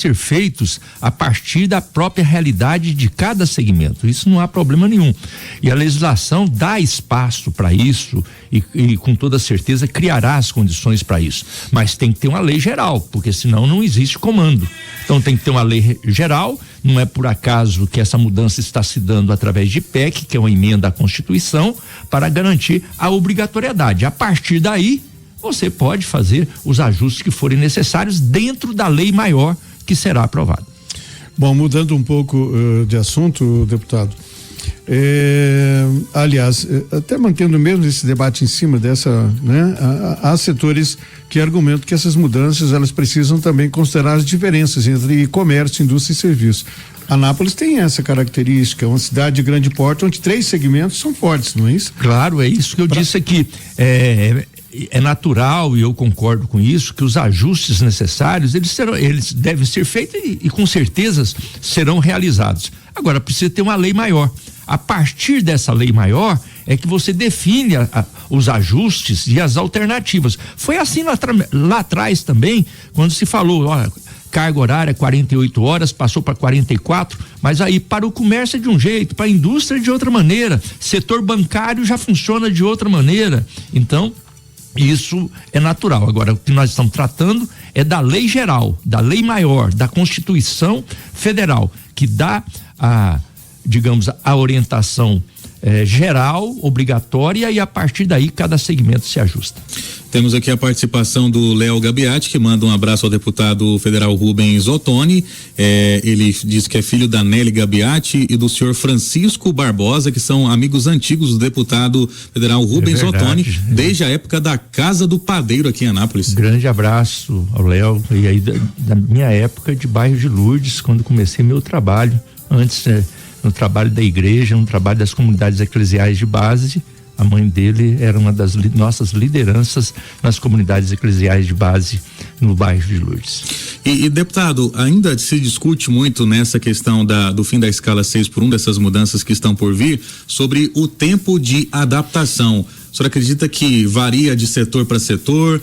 ser feitos a partir da própria realidade de cada segmento. Isso não há problema nenhum. E a legislação dá espaço para isso e com toda certeza criará as condições para isso. Mas tem que ter uma lei geral, porque senão não existe comando. Então tem que ter uma lei geral. Não é por acaso que essa mudança está se dando através de PEC, que é uma emenda à Constituição, para garantir a obrigatoriedade. A partir daí, você pode fazer os ajustes que forem necessários dentro da lei maior que será aprovado. Bom, mudando um pouco de assunto, deputado, aliás, até mantendo mesmo esse debate em cima dessa, né? Há setores que argumentam que essas mudanças elas precisam também considerar as diferenças entre comércio, indústria e serviço. Anápolis tem essa característica, é uma cidade de grande porte onde 3 segmentos são fortes, não é isso? Claro, é isso que eu disse aqui. É natural, e eu concordo com isso, que os ajustes necessários, eles devem ser feitos e com certeza serão realizados. Agora, precisa ter uma lei maior. A partir dessa lei maior é que você define os ajustes e as alternativas. Foi assim lá atrás também, quando se falou, olha, carga horária 48 horas, passou para 44, mas aí para o comércio é de um jeito, para a indústria de outra maneira, setor bancário já funciona de outra maneira. Então, isso é natural. Agora, o que nós estamos tratando é da lei geral, da lei maior, da Constituição Federal, que dá a orientação geral, obrigatória, e a partir daí cada segmento se ajusta. Temos aqui a participação do Léo Gabiati, que manda um abraço ao deputado federal Rubens Ottoni. Ele diz que é filho da Nelly Gabiati e do senhor Francisco Barbosa, que são amigos antigos do deputado federal Rubens Ottoni, desde a época da Casa do Padeiro aqui em Anápolis. Grande abraço ao Léo, e aí da minha época de bairro de Lourdes, quando comecei meu trabalho, antes no trabalho da igreja, no trabalho das comunidades eclesiais de base. A mãe dele era uma das nossas lideranças nas comunidades eclesiais de base no bairro de Lourdes. E deputado, ainda se discute muito nessa questão do fim da escala 6x1, dessas mudanças que estão por vir, sobre o tempo de adaptação. O senhor acredita que varia de setor para setor?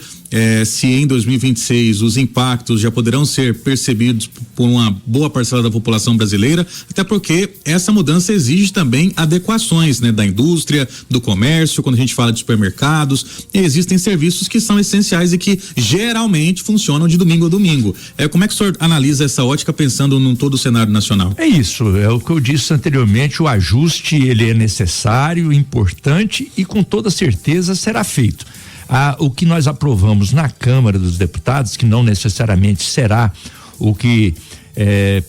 Se em 2026 os impactos já poderão ser percebidos por uma boa parcela da população brasileira, até porque essa mudança exige também adequações, né, da indústria, do comércio, quando a gente fala de supermercados, existem serviços que são essenciais e que geralmente funcionam de domingo a domingo. Como é que o senhor analisa essa ótica pensando num todo o cenário nacional? É isso, é o que eu disse anteriormente, o ajuste ele é necessário, importante e com toda certeza será feito. O que nós aprovamos na Câmara dos Deputados, que não necessariamente será o que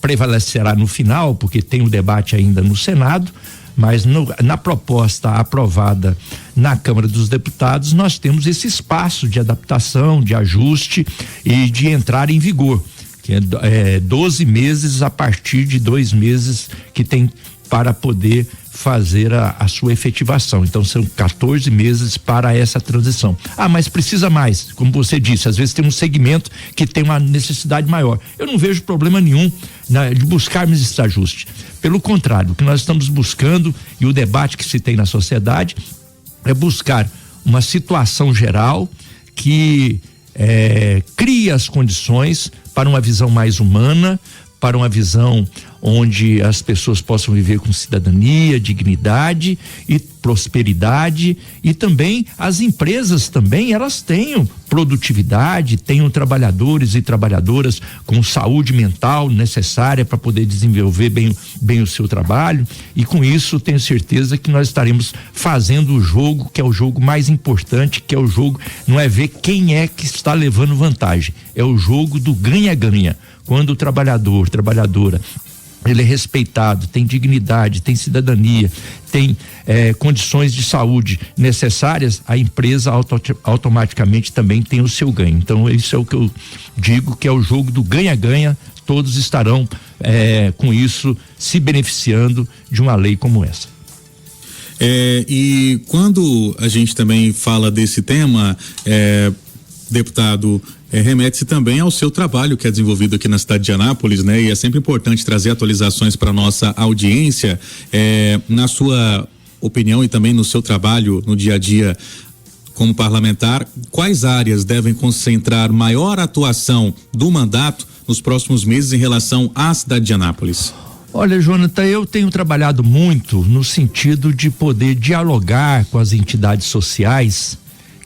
prevalecerá no final, porque tem um debate ainda no Senado, mas na proposta aprovada na Câmara dos Deputados, nós temos esse espaço de adaptação, de ajuste e de entrar em vigor, que é 12 meses a partir de 2 meses que tem para poder fazer a sua efetivação. Então são 14 meses para essa transição. Mas precisa mais, como você disse, às vezes tem um segmento que tem uma necessidade maior. Eu não vejo problema nenhum de buscarmos esse ajuste. Pelo contrário, o que nós estamos buscando e o debate que se tem na sociedade é buscar uma situação geral que cria as condições para uma visão mais humana, para uma visão onde as pessoas possam viver com cidadania, dignidade e prosperidade, e também as empresas também, elas tenham produtividade, tenham trabalhadores e trabalhadoras com saúde mental necessária para poder desenvolver bem o seu trabalho, e com isso tenho certeza que nós estaremos fazendo o jogo, que é o jogo mais importante, que é o jogo, não é ver quem é que está levando vantagem, é o jogo do ganha-ganha. Quando o trabalhadora, ele é respeitado, tem dignidade, tem cidadania, tem condições de saúde necessárias, a empresa automaticamente também tem o seu ganho. Então isso é o que eu digo, que é o jogo do ganha-ganha. Todos estarão com isso se beneficiando de uma lei como essa. E quando a gente também fala desse tema, deputado, remete-se também ao seu trabalho que é desenvolvido aqui na cidade de Anápolis, né? E é sempre importante trazer atualizações para nossa audiência. Na sua opinião e também no seu trabalho no dia a dia como parlamentar, quais áreas devem concentrar maior atuação do mandato nos próximos meses em relação à cidade de Anápolis? Olha, Jonathan, eu tenho trabalhado muito no sentido de poder dialogar com as entidades sociais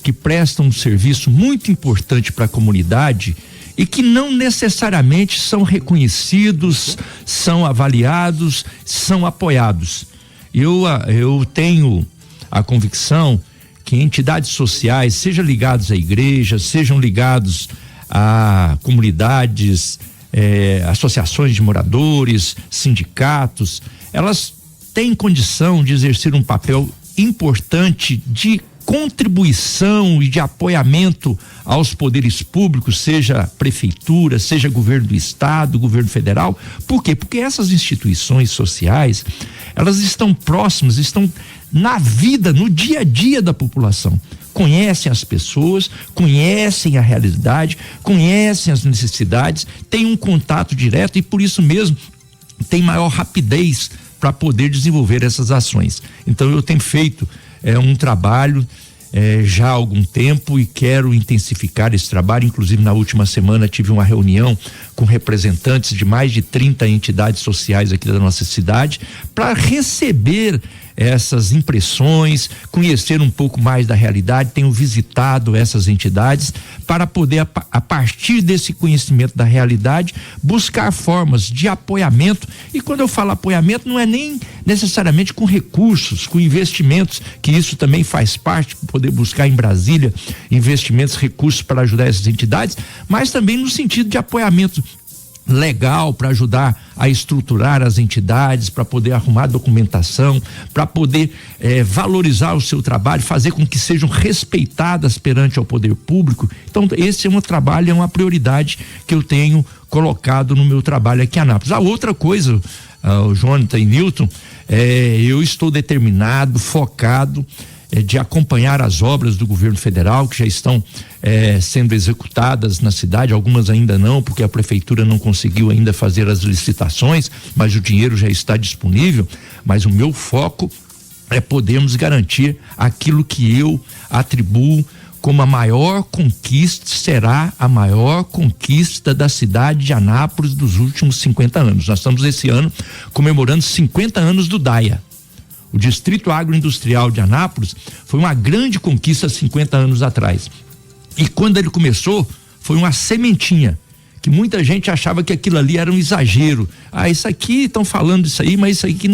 que prestam um serviço muito importante para a comunidade e que não necessariamente são reconhecidos, são avaliados, são apoiados. Eu tenho a convicção que entidades sociais, sejam ligados à igreja, sejam ligados a comunidades, associações de moradores, sindicatos, elas têm condição de exercer um papel importante de contribuição e de apoiamento aos poderes públicos, seja prefeitura, seja governo do estado, governo federal. Por quê? Porque essas instituições sociais, elas estão próximas, estão na vida, no dia a dia da população. Conhecem as pessoas, conhecem a realidade, conhecem as necessidades, têm um contato direto e por isso mesmo tem maior rapidez para poder desenvolver essas ações. Então eu tenho feito um trabalho já há algum tempo e quero intensificar esse trabalho. Inclusive na última semana tive uma reunião com representantes de mais de 30 entidades sociais aqui da nossa cidade para receber essas impressões, conhecer um pouco mais da realidade. Tenho visitado essas entidades para poder, a partir desse conhecimento da realidade, buscar formas de apoiamento. E quando eu falo apoiamento, não é nem necessariamente com recursos, com investimentos, que isso também faz parte, poder buscar em Brasília investimentos, recursos para ajudar essas entidades, mas também no sentido de apoiamento legal para ajudar a estruturar as entidades, para poder arrumar documentação, para poder valorizar o seu trabalho, fazer com que sejam respeitadas perante ao poder público. Então esse é um trabalho, é uma prioridade que eu tenho colocado no meu trabalho aqui em Anápolis. A outra coisa, Jonathan e Newton, eu estou determinado, focado de acompanhar as obras do governo federal que já estão sendo executadas na cidade. Algumas ainda não, porque a prefeitura não conseguiu ainda fazer as licitações, mas o dinheiro já está disponível. Mas o meu foco é podermos garantir aquilo que eu atribuo como a maior conquista, será a maior conquista da cidade de Anápolis dos últimos 50 anos. Nós estamos esse ano comemorando 50 anos do DAIA. O Distrito Agroindustrial de Anápolis foi uma grande conquista 50 anos atrás. E quando ele começou, foi uma sementinha, que muita gente achava que aquilo ali era um exagero. Isso aqui, estão falando isso aí, mas isso aqui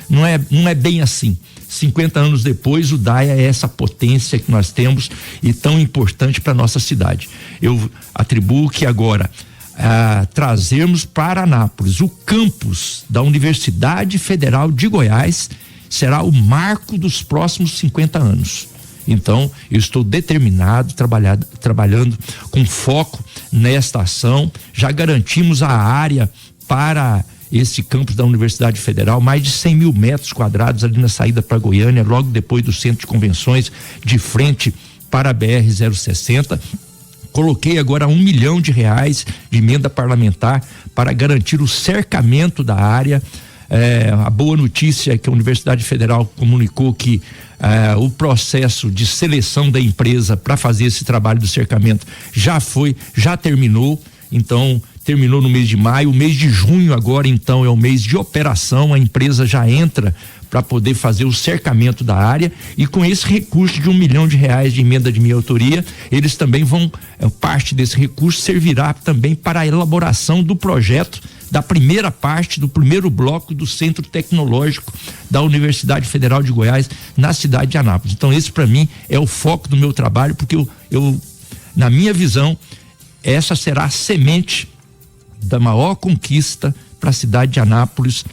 não é bem assim. 50 anos depois, o DAIA é essa potência que nós temos e tão importante para nossa cidade. Eu atribuo que agora trazermos para Anápolis o campus da Universidade Federal de Goiás será o marco dos próximos 50 anos. Então, eu estou determinado, trabalhando com foco nesta ação. Já garantimos a área para esse campus da Universidade Federal, mais de 100 mil metros quadrados ali na saída para Goiânia, logo depois do centro de convenções, de frente para a BR-060. Coloquei agora R$1 milhão de emenda parlamentar para garantir o cercamento da área. A boa notícia é que a Universidade Federal comunicou que o processo de seleção da empresa para fazer esse trabalho do cercamento já terminou. Então, terminou no mês de maio. O mês de junho agora, então, é o mês de operação. A empresa já entra para poder fazer o cercamento da área, e com esse recurso de R$1 milhão de emenda de minha autoria, eles também vão, parte desse recurso servirá também para a elaboração do projeto da primeira parte, do primeiro bloco do Centro Tecnológico da Universidade Federal de Goiás, na cidade de Anápolis. Então esse para mim é o foco do meu trabalho, porque eu na minha visão, essa será a semente da maior conquista para a cidade de Anápolis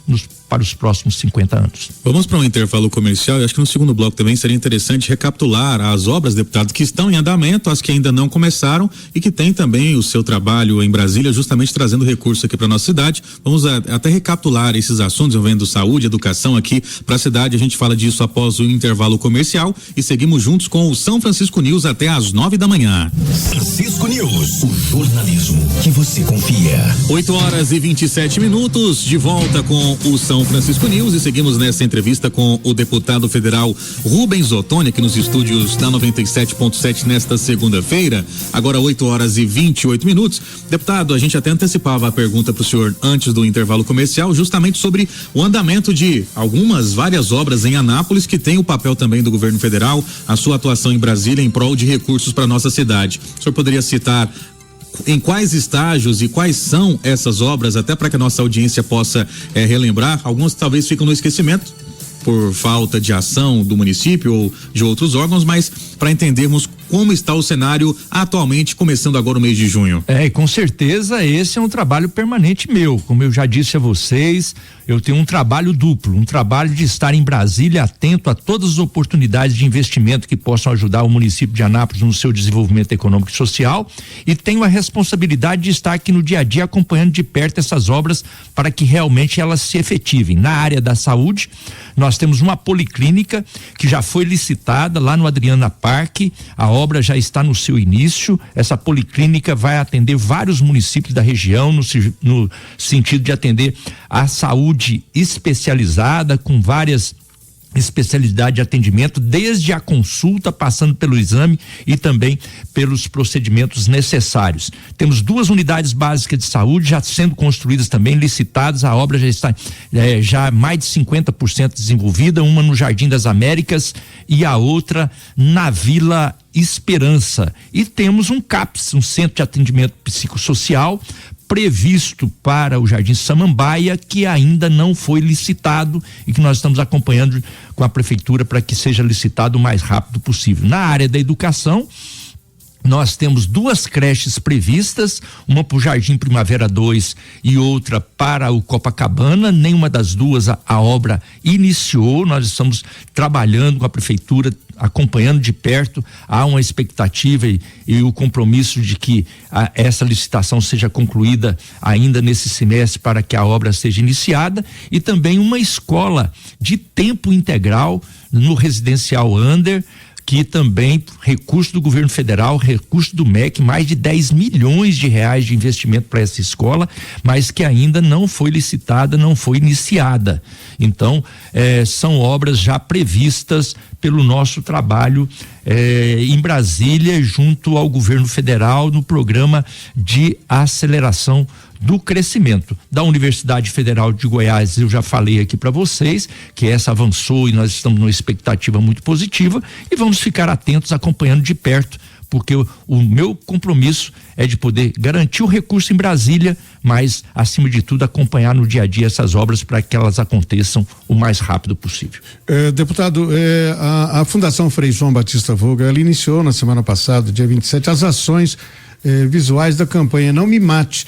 para os próximos 50 anos. Vamos para um intervalo comercial. Eu acho que no segundo bloco também seria interessante recapitular as obras, deputado, que estão em andamento, as que ainda não começaram e que tem também o seu trabalho em Brasília, justamente trazendo recurso aqui para nossa cidade. Vamos até recapitular esses assuntos envolvendo saúde, educação aqui para a cidade. A gente fala disso após o intervalo comercial e seguimos juntos com o São Francisco News até às 9 da manhã. Francisco News, o jornalismo que você confia. 8 horas e 27 minutos, de volta com o São São Francisco News e seguimos nessa entrevista com o deputado federal Rubens Ottoni, aqui nos estúdios da 97.7 nesta segunda-feira, agora 8h28. Deputado, a gente até antecipava a pergunta para o senhor antes do intervalo comercial, justamente sobre o andamento de várias obras em Anápolis, que tem o papel também do governo federal, a sua atuação em Brasília em prol de recursos para nossa cidade. O senhor poderia citar em quais estágios e quais são essas obras, até para que a nossa audiência possa relembrar? Algumas talvez ficam no esquecimento por falta de ação do município ou de outros órgãos, mas para entendermos como está o cenário atualmente, começando agora o mês de junho. E com certeza esse é um trabalho permanente meu. Como eu já disse a vocês, eu tenho um trabalho duplo, um trabalho de estar em Brasília atento a todas as oportunidades de investimento que possam ajudar o município de Anápolis no seu desenvolvimento econômico e social, e tenho a responsabilidade de estar aqui no dia a dia acompanhando de perto essas obras para que realmente elas se efetivem. Na área da saúde, nós temos uma policlínica que já foi licitada lá no Adriana Parque, a obra já está no seu início. Essa policlínica vai atender vários municípios da região no sentido de atender a saúde especializada, com várias especialidade de atendimento, desde a consulta, passando pelo exame e também pelos procedimentos necessários. Temos 2 unidades básicas de saúde já sendo construídas também, licitadas. A obra já está já mais de 50% desenvolvida, uma no Jardim das Américas e a outra na Vila Esperança. E temos um CAPS, um Centro de Atendimento Psicossocial, previsto para o Jardim Samambaia, que ainda não foi licitado e que nós estamos acompanhando com a prefeitura para que seja licitado o mais rápido possível. Na área da educação, nós temos 2 creches previstas, uma para o Jardim Primavera 2 e outra para o Copacabana. Nenhuma das duas a obra iniciou. Nós estamos trabalhando com a prefeitura, acompanhando de perto. Há uma expectativa e o compromisso de que essa licitação seja concluída ainda nesse semestre para que a obra seja iniciada, e também uma escola de tempo integral no residencial Under, que também recurso do governo federal, recurso do MEC, mais de 10 milhões de reais de investimento para essa escola, mas que ainda não foi licitada, não foi iniciada. Então, são obras já previstas pelo nosso trabalho em Brasília, junto ao governo federal, no programa de aceleração do crescimento. Da Universidade Federal de Goiás, eu já falei aqui para vocês que essa avançou e nós estamos numa expectativa muito positiva, e vamos ficar atentos, acompanhando de perto, porque o meu compromisso é de poder garantir o recurso em Brasília, mas acima de tudo acompanhar no dia a dia essas obras para que elas aconteçam o mais rápido possível. Deputado, a Fundação Frei João Batista Voga, ela iniciou na semana passada, dia 27, as ações visuais da campanha Não Me Mate,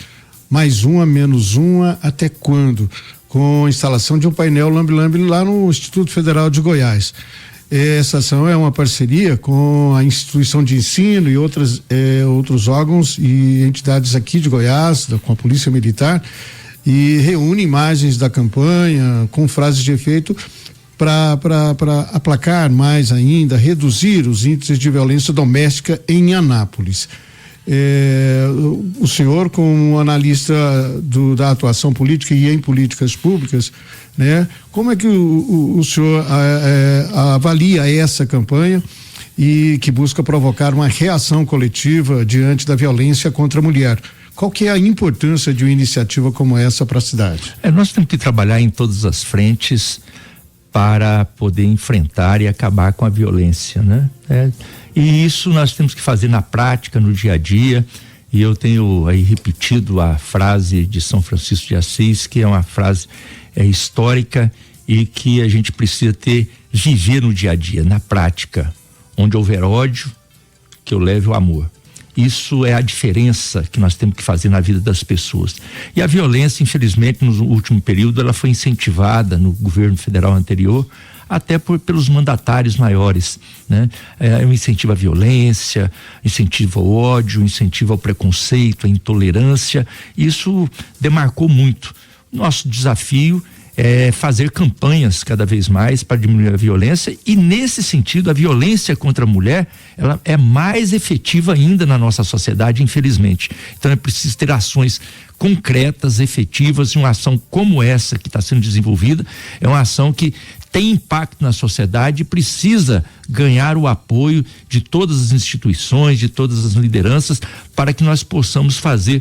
mais uma, menos uma, até quando? Com a instalação de um painel lambe-lambe lá no Instituto Federal de Goiás. Essa ação é uma parceria com a instituição de ensino e outros órgãos e entidades aqui de Goiás, com a Polícia Militar, e reúne imagens da campanha com frases de efeito para aplacar mais ainda, reduzir os índices de violência doméstica em Anápolis. O senhor, como analista da atuação política e em políticas públicas, né? Como é que o senhor avalia essa campanha e que busca provocar uma reação coletiva diante da violência contra a mulher? Qual que é a importância de uma iniciativa como essa para a cidade? Nós temos que trabalhar em todas as frentes para poder enfrentar e acabar com a violência, né? E isso nós temos que fazer na prática, no dia a dia, e eu tenho aí repetido a frase de São Francisco de Assis, que é uma frase histórica e que a gente precisa viver no dia a dia, na prática. Onde houver ódio, que eu leve o amor. Isso é a diferença que nós temos que fazer na vida das pessoas. E a violência, infelizmente, no último período, ela foi incentivada no governo federal anterior, até pelos mandatários maiores, né? Incentiva a violência, incentiva o ódio, incentiva o preconceito, a intolerância. Isso demarcou muito. Nosso desafio é fazer campanhas cada vez mais para diminuir a violência, e nesse sentido a violência contra a mulher, ela é mais efetiva ainda na nossa sociedade, infelizmente. Então é preciso ter ações concretas, efetivas, e uma ação como essa que está sendo desenvolvida é uma ação que tem impacto na sociedade e precisa ganhar o apoio de todas as instituições, de todas as lideranças, para que nós possamos fazer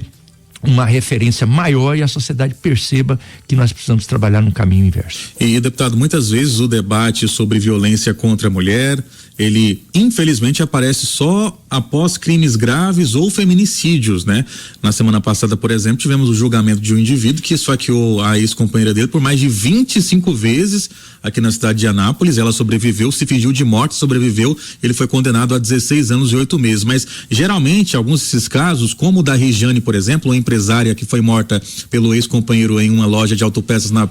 uma referência maior e a sociedade perceba que nós precisamos trabalhar no caminho inverso. E, deputado, muitas vezes o debate sobre violência contra a mulher, ele infelizmente aparece só após crimes graves ou feminicídios, né? Na semana passada, por exemplo, tivemos o julgamento de um indivíduo que esfaqueou a ex-companheira dele por mais de 25 vezes aqui na cidade de Anápolis. Ela sobreviveu, se fingiu de morte, sobreviveu, ele foi condenado a 16 anos e 8 meses, mas geralmente alguns desses casos, como o da Regiane, por exemplo, uma empresária que foi morta pelo ex-companheiro em uma loja de autopeças na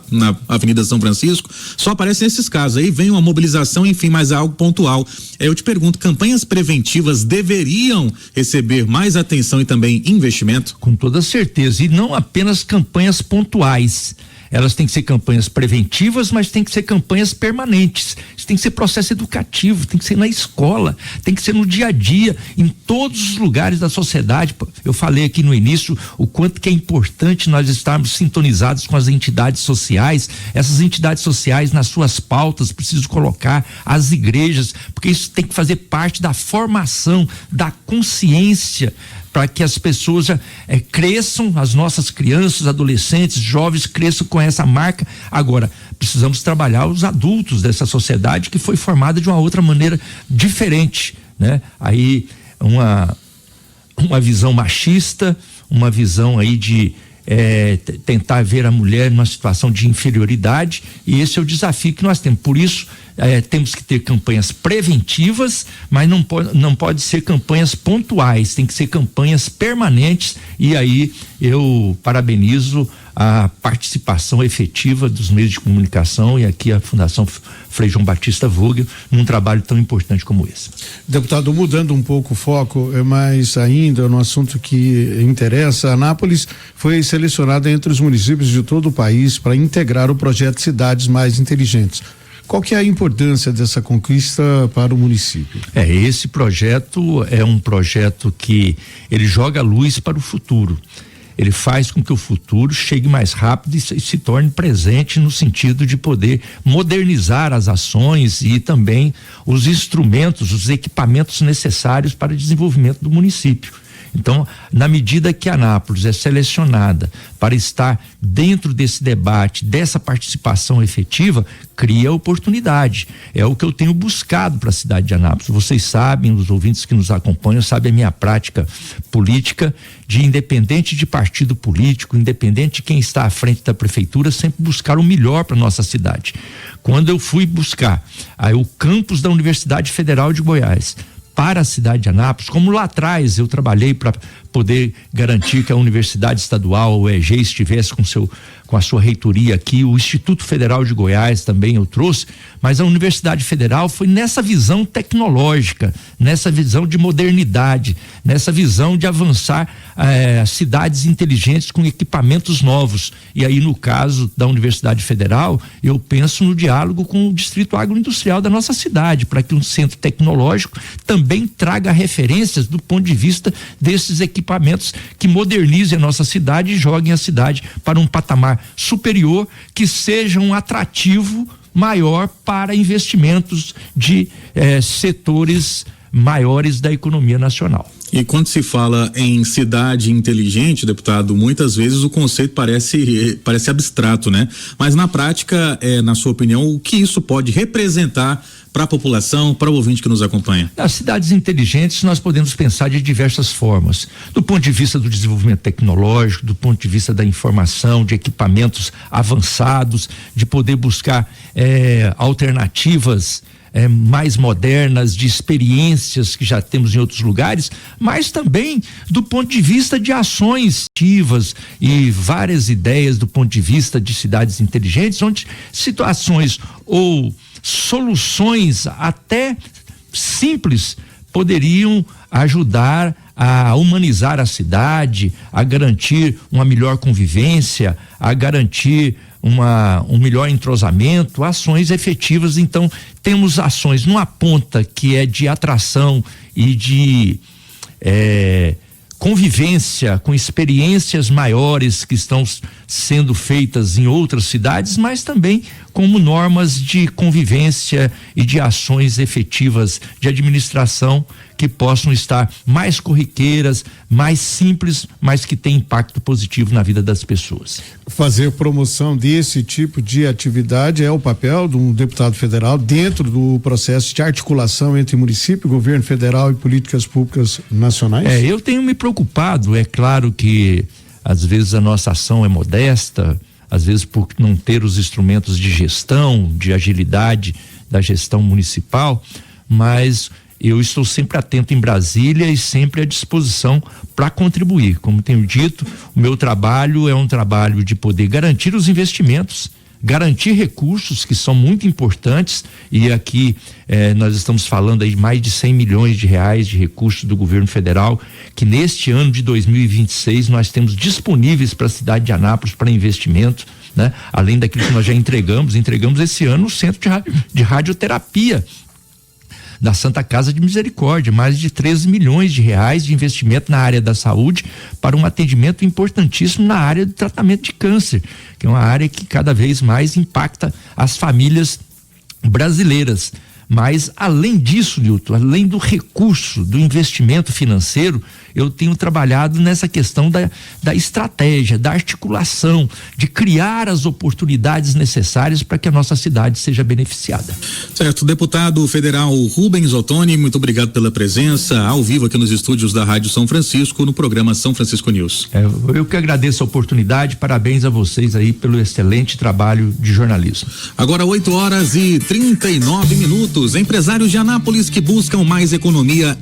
Avenida São Francisco, só aparecem esses casos. Aí vem uma mobilização, enfim, mas é algo pontual. Eu te pergunto, campanhas preventivas deveriam receber mais atenção e também investimento? Com toda certeza, e não apenas campanhas pontuais. Elas têm que ser campanhas preventivas, mas tem que ser campanhas permanentes. Isso tem que ser processo educativo, tem que ser na escola, tem que ser no dia a dia, em todos os lugares da sociedade. Eu falei aqui no início o quanto que é importante nós estarmos sintonizados com as entidades sociais. Essas entidades sociais, nas suas pautas, preciso colocar as igrejas, porque isso tem que fazer parte da formação, da consciência, para que as pessoas cresçam, as nossas crianças, adolescentes, jovens cresçam com essa marca. Agora, precisamos trabalhar os adultos dessa sociedade que foi formada de uma outra maneira diferente, né? Aí uma visão machista, uma visão aí de tentar ver a mulher numa situação de inferioridade, e esse é o desafio que nós temos. Por isso, temos que ter campanhas preventivas, mas não pode ser campanhas pontuais, tem que ser campanhas permanentes, e aí eu parabenizo a participação efetiva dos meios de comunicação e aqui a Fundação Frei João Batista Vogel num trabalho tão importante como esse. Deputado, mudando um pouco o foco, mas ainda no assunto que interessa, Anápolis foi selecionada entre os municípios de todo o país para integrar o projeto Cidades Mais Inteligentes. Qual que é a importância dessa conquista para o município? Esse projeto é um projeto que ele joga luz para o futuro. Ele faz com que o futuro chegue mais rápido e se torne presente no sentido de poder modernizar as ações e também os instrumentos, os equipamentos necessários para o desenvolvimento do município. Então, na medida que Anápolis é selecionada para estar dentro desse debate, dessa participação efetiva, cria oportunidade. É o que eu tenho buscado para a cidade de Anápolis. Vocês sabem, os ouvintes que nos acompanham, sabem a minha prática política de, independente de partido político, independente de quem está à frente da prefeitura, sempre buscar o melhor para nossa cidade. Quando eu fui buscar o campus da Universidade Federal de Goiás para a cidade de Anápolis, como lá atrás eu trabalhei para poder garantir que a Universidade Estadual, a UEG, estivesse com a sua reitoria aqui, o Instituto Federal de Goiás também eu trouxe, mas a Universidade Federal foi nessa visão tecnológica, nessa visão de modernidade, nessa visão de avançar cidades inteligentes com equipamentos novos. E aí, no caso da Universidade Federal, eu penso no diálogo com o distrito agroindustrial da nossa cidade, para que um centro tecnológico também traga referências do ponto de vista desses equipamentos que modernizem a nossa cidade e joguem a cidade para um patamar superior, que seja um atrativo maior para investimentos de setores maiores da economia nacional. E quando se fala em cidade inteligente, deputado, muitas vezes o conceito parece abstrato, né? Mas na prática, na sua opinião, o que isso pode representar para a população, para o ouvinte que nos acompanha? As cidades inteligentes nós podemos pensar de diversas formas, do ponto de vista do desenvolvimento tecnológico, do ponto de vista da informação, de equipamentos avançados, de poder buscar alternativas mais modernas, de experiências que já temos em outros lugares, mas também do ponto de vista de ações ativas e várias ideias do ponto de vista de cidades inteligentes, onde situações ou soluções até simples poderiam ajudar a humanizar a cidade, a garantir uma melhor convivência, a garantir um melhor entrosamento, ações efetivas. Então, temos ações numa ponta que é de atração e de convivência, com experiências maiores que estão sendo feitas em outras cidades, mas também como normas de convivência e de ações efetivas de administração que possam estar mais corriqueiras, mais simples, mas que têm impacto positivo na vida das pessoas. Fazer promoção desse tipo de atividade é o papel de um deputado federal dentro do processo de articulação entre município, governo federal e políticas públicas nacionais? Eu tenho me preocupado, é claro que às vezes a nossa ação é modesta, às vezes por não ter os instrumentos de gestão, de agilidade da gestão municipal, mas eu estou sempre atento em Brasília e sempre à disposição para contribuir. Como tenho dito, o meu trabalho é um trabalho de poder garantir os investimentos, garantir recursos que são muito importantes, e aqui nós estamos falando aí de mais de 100 milhões de reais de recursos do governo federal, que neste ano de 2026 nós temos disponíveis para a cidade de Anápolis para investimento, né? Além daquilo que nós já entregamos esse ano o centro de radioterapia da Santa Casa de Misericórdia, mais de 13 milhões de reais de investimento na área da saúde para um atendimento importantíssimo na área do tratamento de câncer, que é uma área que cada vez mais impacta as famílias brasileiras. Mas além disso, Nilton, além do recurso, do investimento financeiro, eu tenho trabalhado nessa questão da estratégia, da articulação, de criar as oportunidades necessárias para que a nossa cidade seja beneficiada. Certo, deputado federal Rubens Ottoni, muito obrigado pela presença ao vivo aqui nos estúdios da Rádio São Francisco, no programa São Francisco News. Eu que agradeço a oportunidade, parabéns a vocês aí pelo excelente trabalho de jornalismo. Agora 8h39. Empresários de Anápolis que buscam mais economia